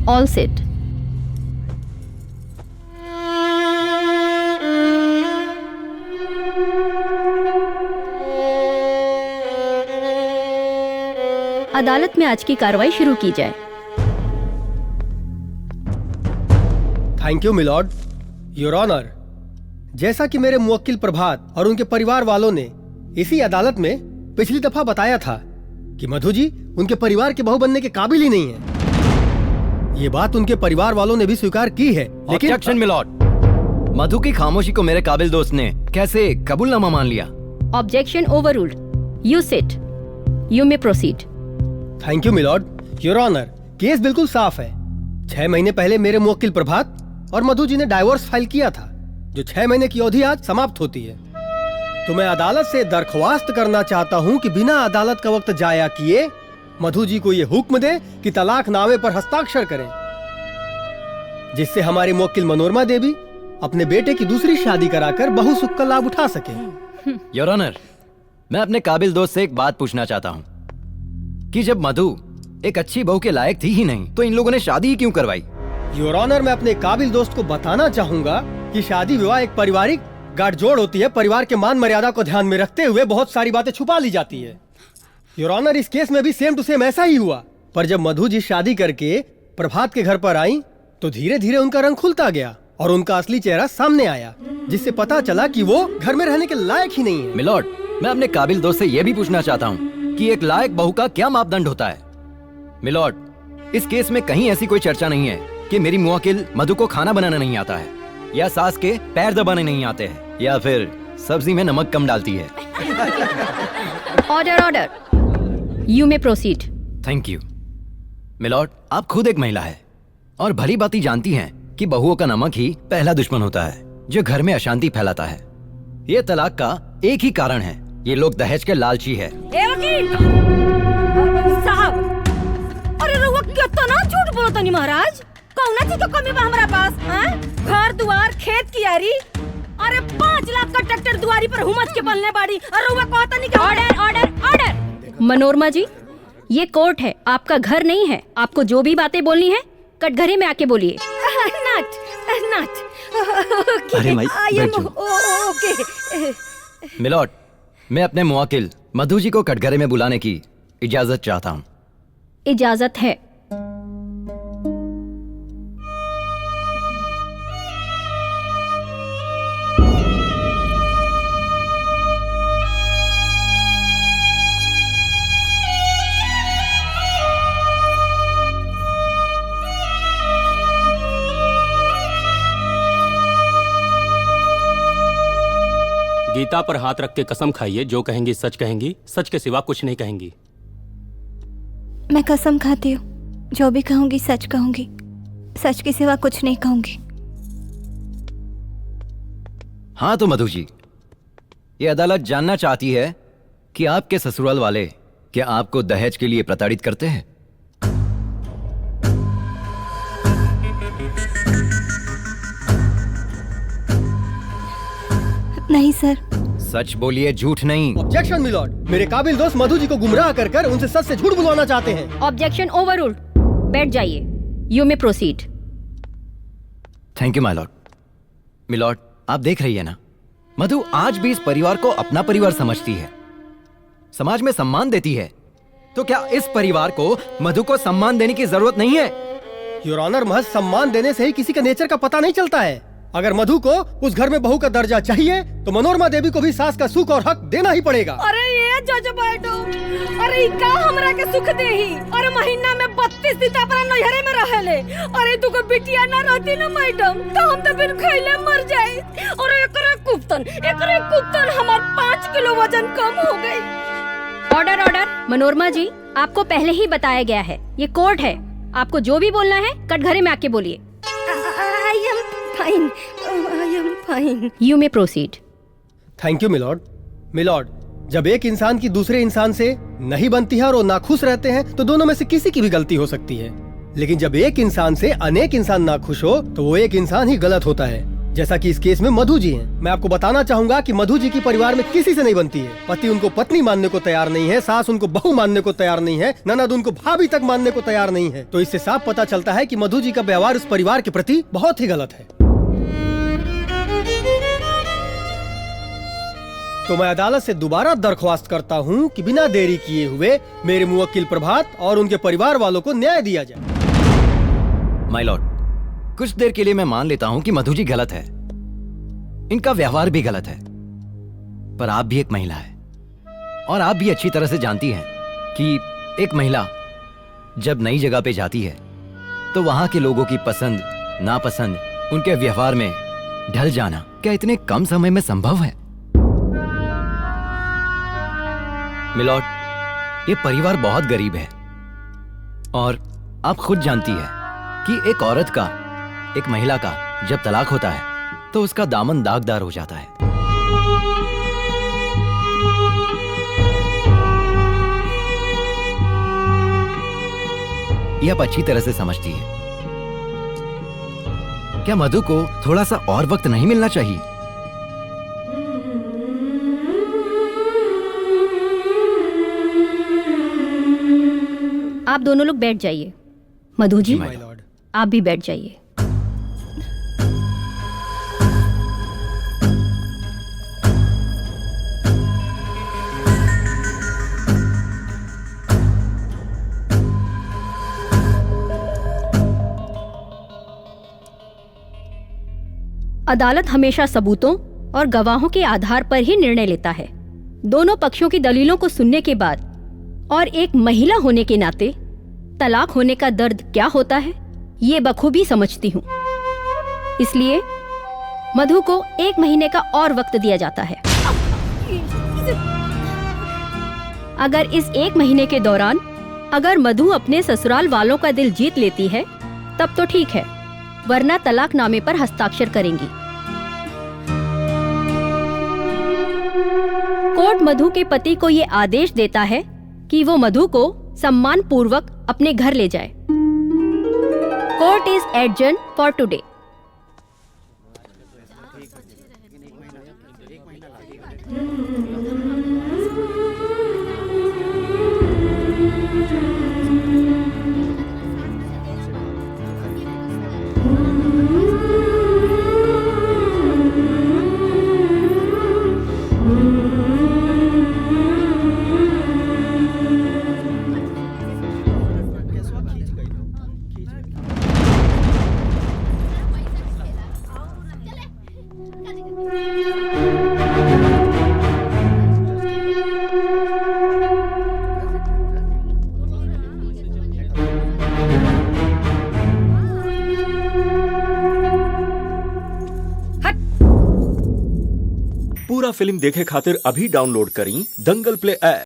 All set. अदालत में आज की कार्रवाई शुरू की जाए। Thank you milord. Your honour, जैसा कि मेरे मुवक्किल प्रभात और उनके परिवार वालों ने इसी अदालत में पिछली दफा बताया था कि मधु जी उनके परिवार के बहू बनने के काबिल ही नहीं है। ये बात उनके परिवार वालों ने भी स्वीकार की है, लेकिन ऑब्जेक्शन मिलॉर्ड। मधु की खामोशी को मेरे काबिल दोस्त ने कैसे कबूलनामा मान लिया? Objection overruled. You sit. You may proceed. Thank you milord. Your honour, case बिल्कुल साफ है। 6 महीने पहले मेरे मुवक्किल प्रभात और मधु जी ने डाइवोर्स फाइल किया था, जो 6 महीने की अवधि आज समाप्त होती है। तो मैं अदालत से दरख्वास्त करना चाहता हूं कि बिना अदालत का वक्त जाया किए मधु जी को ये हुक्म दे कि तलाकनामे पर हस्ताक्षर करें, जिससे हमारी मुवक्किल मनोरमा देवी अपने बेटे की दूसरी शादी कराकर बहु सुख का लाभ उठा सके। योर ऑनर, मैं अपने काबिल दोस्त से एक बात पूछना चाहता हूँ कि जब मधु एक अच्छी बहू के लायक थी ही नहीं तो इन लोगों ने शादी ही क्यों करवाई? योर ऑनर, मैं अपने काबिल दोस्त को बताना चाहूंगा कि शादी विवाह एक पारिवारिक गाठजोड़ होती है। परिवार के मान मर्यादा को ध्यान में रखते हुए बहुत सारी बातें छुपा ली जाती है। योर ऑनर, इस केस में भी सेम टू सेम ऐसा ही हुआ। पर जब मधु जी शादी करके प्रभात के घर पर आई तो धीरे धीरे उनका रंग खुलता गया और उनका असली चेहरा सामने आया, जिससे पता चला कि वो घर में रहने के लायक ही नहीं है। मिलॉर्ड, मैं अपने काबिल दोस्त से यह भी पूछना चाहता हूँ कि एक लायक बहू का क्या मापदंड होता है? मिलॉर्ड, इस केस में कहीं ऐसी कोई चर्चा नहीं है कि मेरी मुवक्किल मधु को खाना बनाना नहीं आता है, या सास के पैर दबाने नहीं आते हैं, या फिर सब्जी में नमक कम डालती है। Order order. You may proceed. Thank you. Milord, आप खुद एक महिला है और भली भांति जानती हैं कि बहुओं का नमक ही पहला दुश्मन होता है जो घर में अशांति फैलाता है। ये तलाक का एक ही कारण है, ये लोग दहेज के लालची है। साहब, अरे रउआ कितना झूठ बोलत तनी महाराज। कौना चीज के कमी बा हमरा पास? घर दुआर खेत कियारी, अरे 5 लाख का ट्रैक्टर दुआरी पर हुमच के बनले बाड़ी और रउआ कहता नहीं कि ऑर्डर ऑर्डर ऑर्डर। मनोरमा जी, ये कोर्ट है, आपका घर नहीं है। आपको जो भी बातें बोलनी है कटघरे में आके बोलिए। अरे माई, मिलॉर्ड, मैं अपने मुवक्किल मधु जी को कटघरे में बुलाने की इजाजत चाहता हूँ। इजाजत है। गीता पर हाथ रख के कसम खाइए, जो कहेंगी सच कहेंगी, सच के सिवा कुछ नहीं कहेंगी। मैं कसम खाती हूँ, जो भी कहूंगी सच कहूंगी, सच के सिवा कुछ नहीं कहूंगी। हाँ तो मधु जी, ये अदालत जानना चाहती है कि आपके ससुराल वाले क्या आपको दहेज के लिए प्रताड़ित करते हैं? नहीं सर। सच बोलिए, झूठ नहीं। ऑब्जेक्शन मिलॉर्ड, मेरे काबिल दोस्त मधु जी को गुमराह कर कर उनसे सच से झूठ बुलवाना चाहते हैं। Objection overruled. बैठ जाइए। You may proceed. Thank you my lord. Milord, आप देख रही है ना, मधु आज भी इस परिवार को अपना परिवार समझती है, समाज में सम्मान देती है। तो क्या इस परिवार को मधु को सम्मान देने की जरूरत नहीं है? योर ऑनर, महज सम्मान देने से ही किसी का नेचर का पता नहीं चलता है। अगर मधु को उस घर में बहू का दर्जा चाहिए तो मनोरमा देवी को भी सास का सुख और हक देना ही पड़ेगा। अरे ये जज बैठो, अरे का हमरा के सुख दे ही, अरे महीना में 32 दिन अपना नैहरे में रहेले। अरे तू को बिटिया ना रहती ना मैडम तो हम तो बिन खइले मर जाए। और एकरे कुप्तन हमार 5 किलो वजन कम हो गई। Order order. मनोरमा जी, आपको पहले ही बताया गया है, ये कोर्ट है, आपको जो भी बोलना है कटघरे में आके बोलिए। I am fine. You may proceed. Thank you milord. Milord, जब एक इंसान की दूसरे इंसान से नहीं बनती है और वो नाखुश रहते हैं तो दोनों में से किसी की भी गलती हो सकती है। लेकिन जब एक इंसान से अनेक इंसान नाखुश हो तो वो एक इंसान ही गलत होता है। जैसा कि इस केस में मधु जी हैं। मैं आपको बताना चाहूंगा कि मधु जी की परिवार में किसी से नहीं बनती है। पति उनको पत्नी मानने को तैयार नहीं है, सास उनको बहू मानने को तैयार नहीं है, ननद उनको भाभी तक मानने को तैयार नहीं है। तो इससे साफ पता चलता है कि मधु जी का व्यवहार उस परिवार के प्रति बहुत ही गलत है। तो मैं अदालत से दोबारा दरख्वास्त करता हूँ कि बिना देरी किए हुए मेरे मुवक्किल प्रभात और उनके परिवार वालों को न्याय दिया जाए। माय लॉर्ड, कुछ देर के लिए मैं मान लेता हूं कि मधु जी गलत है, इनका व्यवहार भी गलत है, पर आप भी एक महिला है और आप भी अच्छी तरह से जानती हैं कि एक महिला जब नई जगह पे जाती है तो वहां के लोगों की पसंद नापसंद, उनके व्यवहार में ढल जाना क्या इतने कम समय में संभव है? मिलॉर्ड, ये परिवार बहुत गरीब है और आप खुद जानती है कि एक औरत का, एक महिला का जब तलाक होता है तो उसका दामन दागदार हो जाता है। यह आप अच्छी तरह से समझती है। क्या मधु को थोड़ा सा और वक्त नहीं मिलना चाहिए? आप दोनों लोग बैठ जाइए। Madhu ji, my Lord. आप भी बैठ जाइए। अदालत हमेशा सबूतों और गवाहों के आधार पर ही निर्णय लेता है। दोनों पक्षों की दलीलों को सुनने के बाद और एक महिला होने के नाते तलाक होने का दर्द क्या होता है ये बखूबी समझती हूँ। इसलिए मधु को 1 महीने का और वक्त दिया जाता है। अगर इस 1 महीने के दौरान अगर मधु अपने ससुराल वालों का दिल जीत लेती है तब तो ठीक है, वरना तलाकनामे पर हस्ताक्षर करेंगी। कोर्ट मधु के पति को ये आदेश देता है कि वो मधु को सम्मान पूर्वक अपने घर ले जाए। Court is adjourn for today. पूरा फिल्म देखे खातिर अभी डाउनलोड करी दंगल प्ले ऐप।